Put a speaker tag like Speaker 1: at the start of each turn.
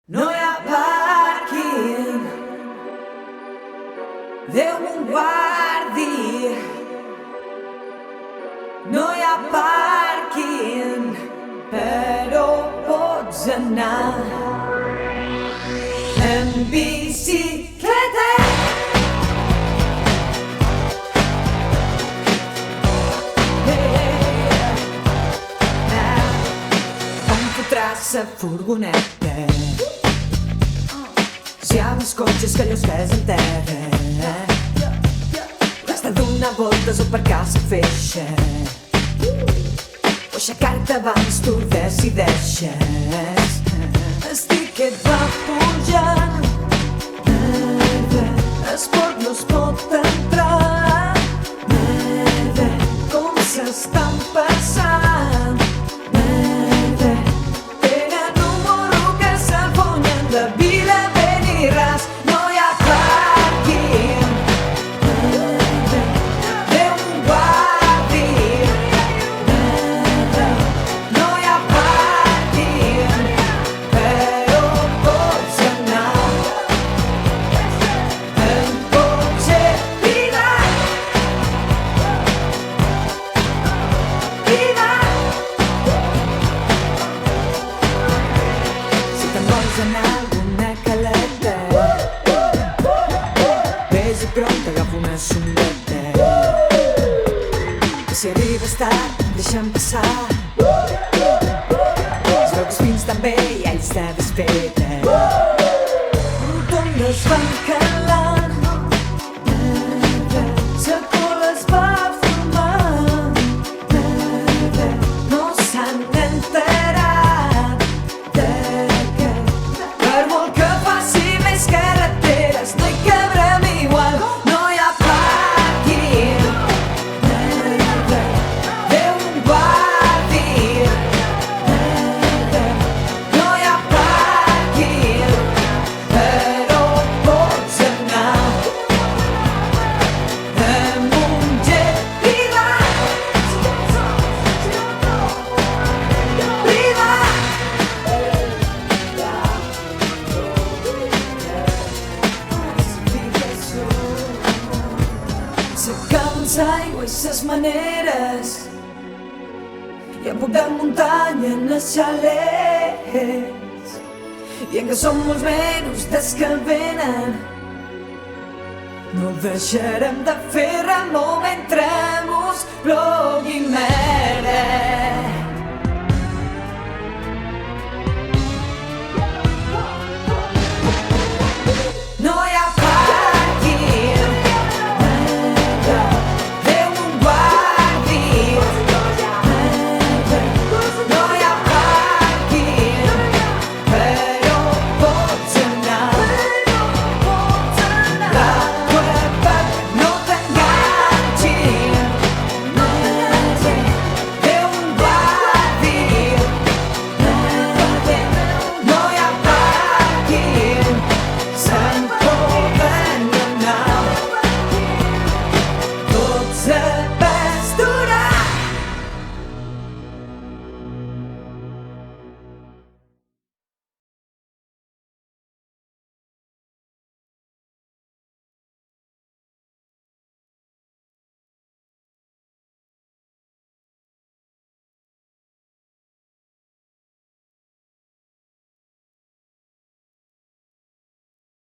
Speaker 1: No hi ha pàrquing, Déu m'ho guardi. No hi ha pàrquing, però pots anar en bicicleta. On fotràs la furgoneta? Si hi ha més cotxes que allò pes en terra, has de donar voltes o aparcar la feixa, o aixecar-te abans tu decideixes. El tiquet va pujant, esport no es pot entrar, com s'estan passant. Tenen un morro que s'alfonyen de vila ben i ras. No hi ha pàrquing, Déu m'ho guardi. No hi ha pàrquing, però pots anar en cotxe privat. Si te'n vols anar a alguna caleta, vés a prop, t'agafa una sondeta, i si arribes tard, deixa'm passar. Es veu que els fins també i ells te despeten. Rotondes van calant, la cola es va formant, no s'han enterat que per molt que faci més carreteres no hi cabrem igual. No hi ha pàrquing, Déu m'ho guardi. No hi ha pàrquing, però pots anar amb un jet privat. S'acaben l'aigua i ses maneres, hi ha poc de muntanya en els xalets, i en que som molts menys des que venen, no deixarem de fer remor mentre mos plogui merda.